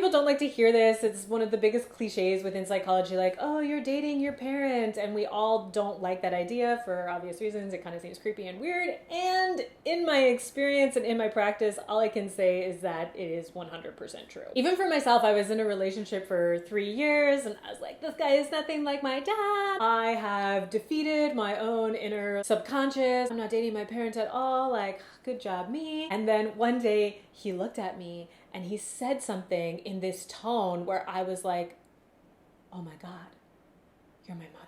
people don't like to hear this. It's one of the biggest cliches within psychology, like, oh, you're dating your parent. And we all don't like that idea for obvious reasons. It kind of seems creepy and weird. And in my experience and in my practice, all I can say is that it is 100% true. Even for myself, I was in a relationship for 3 years and I was like, this guy is nothing like my dad. I have defeated my own inner subconscious. I'm not dating my parents at all. Like, good job, me. And then one day he looked at me and he said something in this tone where I was like, oh my God, you're my mother.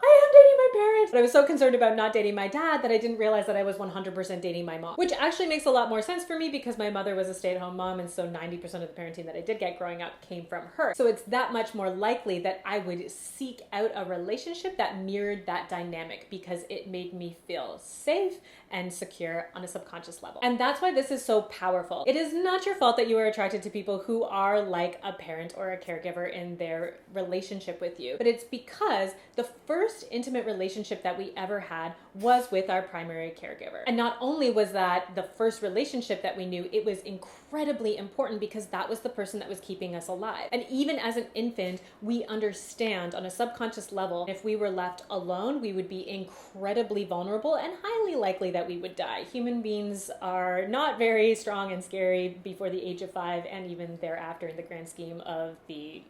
I am dating my parents. But I was so concerned about not dating my dad that I didn't realize that I was 100% dating my mom, which actually makes a lot more sense for me because my mother was a stay-at-home mom, and so 90% of the parenting that I did get growing up came from her. So it's that much more likely that I would seek out a relationship that mirrored that dynamic because it made me feel safe and secure on a subconscious level. And that's why this is so powerful. It is not your fault that you are attracted to people who are like a parent or a caregiver in their relationship with you, but it's because the first intimate relationship that we ever had was with our primary caregiver. And not only was that the first relationship that we knew, it was incredibly important because that was the person that was keeping us alive. And even as an infant, we understand on a subconscious level, if we were left alone, we would be incredibly vulnerable and highly likely that we would die. Human beings are not very strong and scary before the age of 5 and even thereafter in the grand scheme of the,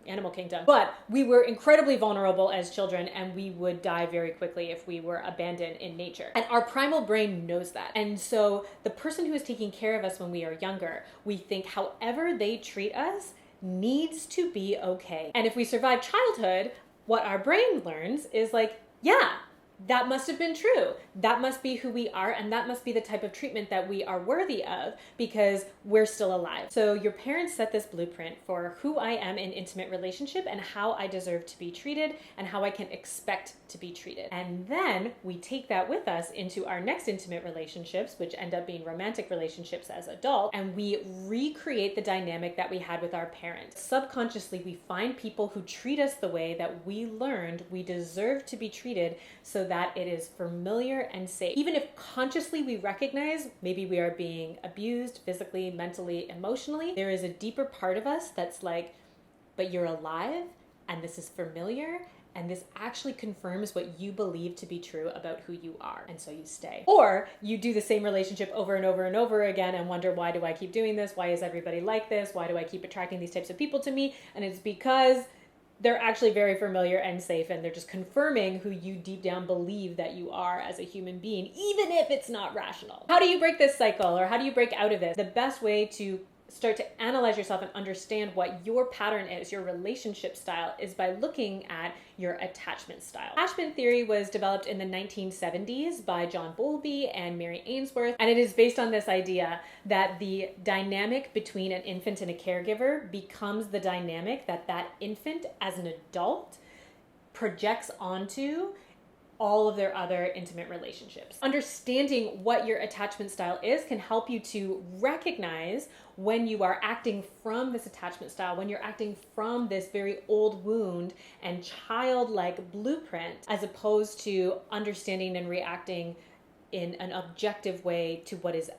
animal kingdom. But we were incredibly vulnerable as children and we would die very quickly if we were abandoned in nature. And our primal brain knows that. And so the person who is taking care of us when we are younger, we think however they treat us needs to be okay. And if we survive childhood, what our brain learns is like, yeah, that must have been true. That must be who we are, and that must be the type of treatment that we are worthy of because we're still alive. So your parents set this blueprint for who I am in intimate relationship and how I deserve to be treated and how I can expect to be treated. And then we take that with us into our next intimate relationships, which end up being romantic relationships as adults, and we recreate the dynamic that we had with our parents. Subconsciously, we find people who treat us the way that we learned we deserve to be treated so that it is familiar and safe. Even if consciously we recognize maybe we are being abused physically, mentally, emotionally, there is a deeper part of us that's like, but you're alive and this is familiar and this actually confirms what you believe to be true about who you are. And so you stay. Or you do the same relationship over and over and over again and wonder, why do I keep doing this? Why is everybody like this? Why do I keep attracting these types of people to me? And it's because they're actually very familiar and safe, and they're just confirming who you deep down believe that you are as a human being, even if it's not rational. How do you break this cycle, or how do you break out of this? The best way to start to analyze yourself and understand what your pattern is, your relationship style, is by looking at your attachment style. Attachment theory was developed in the 1970s by John Bowlby and Mary Ainsworth, and it is based on this idea that the dynamic between an infant and a caregiver becomes the dynamic that that infant as an adult projects onto all of their other intimate relationships. Understanding what your attachment style is can help you to recognize when you are acting from this attachment style, when you're acting from this very old wound and childlike blueprint, as opposed to understanding and reacting in an objective way to what is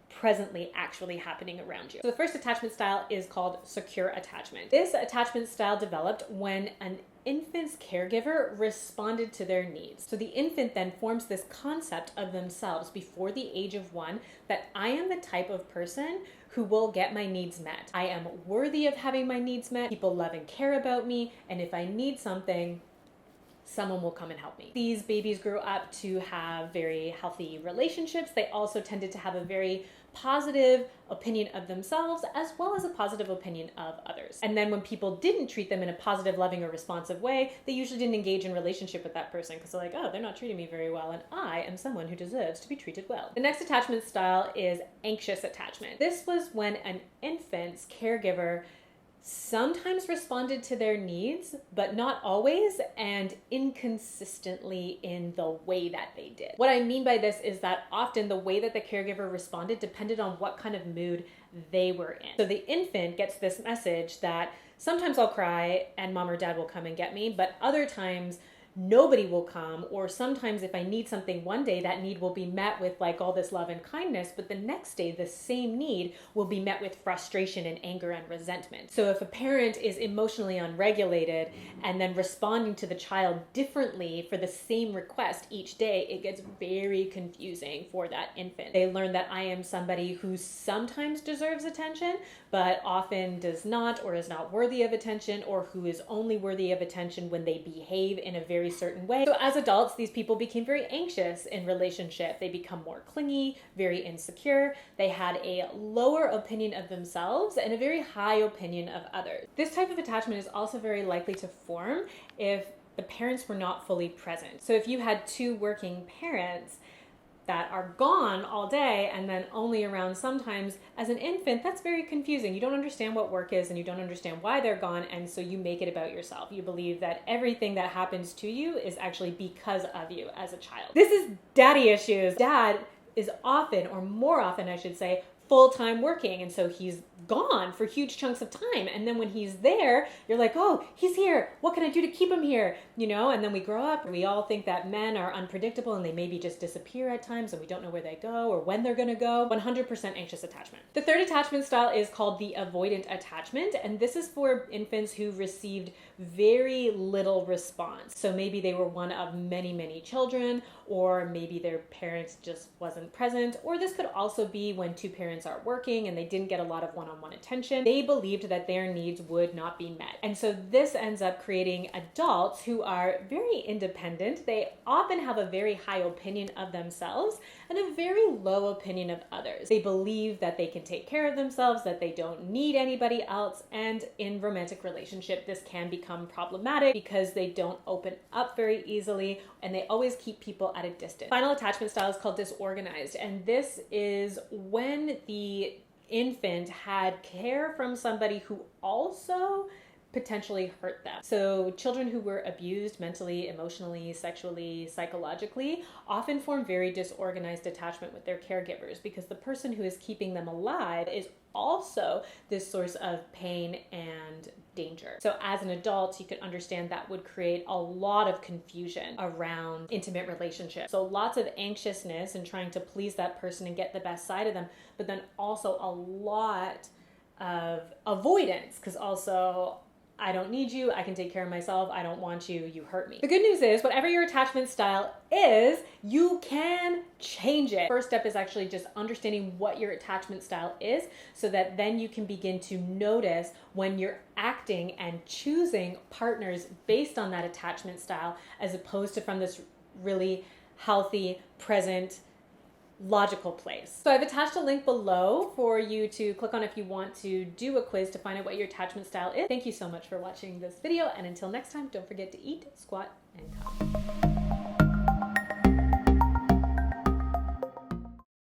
presently actually happening around you. So the first attachment style is called secure attachment. This attachment style developed when an infant's caregiver responded to their needs. So the infant then forms this concept of themselves before the age of 1 that I am the type of person who will get my needs met. I am worthy of having my needs met. People love and care about me, and if I need something, someone will come and help me. These babies grew up to have very healthy relationships. They also tended to have a very positive opinion of themselves as well as a positive opinion of others. And then when people didn't treat them in a positive, loving, or responsive way, they usually didn't engage in relationship with that person because they're like, oh, they're not treating me very well and I am someone who deserves to be treated well. The next attachment style is anxious attachment. This was when an infant's caregiver sometimes responded to their needs, but not always, and inconsistently in the way that they did. What I mean by this is that often the way that the caregiver responded depended on what kind of mood they were in. So the infant gets this message that sometimes I'll cry and mom or dad will come and get me, but other times nobody will come, or sometimes if I need something one day, that need will be met with like all this love and kindness, but the next day the same need will be met with frustration and anger and resentment. So if a parent is emotionally unregulated and then responding to the child differently for the same request each day, it gets very confusing for that infant. They learn that I am somebody who sometimes deserves attention, but often does not, or is not worthy of attention, or who is only worthy of attention when they behave in a very certain way. So as adults, these people became very anxious in relationship. They become more clingy, very insecure. They had a lower opinion of themselves and a very high opinion of others. This type of attachment is also very likely to form if the parents were not fully present. So if you had two working parents that are gone all day and then only around sometimes, as an infant, that's very confusing. You don't understand what work is and you don't understand why they're gone, and so you make it about yourself. You believe that everything that happens to you is actually because of you as a child. This is daddy issues. Dad is often, or more often I should say, full-time working, and so he's gone for huge chunks of time, and then when he's there, you're like, oh, he's here, what can I do to keep him here, you know? And then we grow up, we all think that men are unpredictable and they maybe just disappear at times and we don't know where they go or when they're gonna go. 100% anxious attachment. The third attachment style is called the avoidant attachment, and this is for infants who received very little response. So maybe they were one of many children, or maybe their parents just wasn't present, or this could also be when two parents are working and they didn't get a lot of one-on-one attention. They believed that their needs would not be met. And so this ends up creating adults who are very independent. They often have a very high opinion of themselves and a very low opinion of others. They believe that they can take care of themselves, that they don't need anybody else, and in romantic relationship, this can become problematic because they don't open up very easily and they always keep people at a distance. Final attachment style is called disorganized, and this is when the infant had care from somebody who also potentially hurt them. So children who were abused mentally, emotionally, sexually, psychologically often form very disorganized attachment with their caregivers because the person who is keeping them alive is also this source of pain and danger. So as an adult, you can understand that would create a lot of confusion around intimate relationships. So lots of anxiousness and trying to please that person and get the best side of them, but then also a lot of avoidance, because also I don't need you, I can take care of myself, I don't want you, you hurt me. The good news is, whatever your attachment style is, you can change it. First step is actually just understanding what your attachment style is, so that then you can begin to notice when you're acting and choosing partners based on that attachment style, as opposed to from this really healthy, present, logical place. So I've attached a link below for you to click on if you want to do a quiz to find out what your attachment style is. Thank you so much for watching this video, and until next time, don't forget to eat, squat, and come.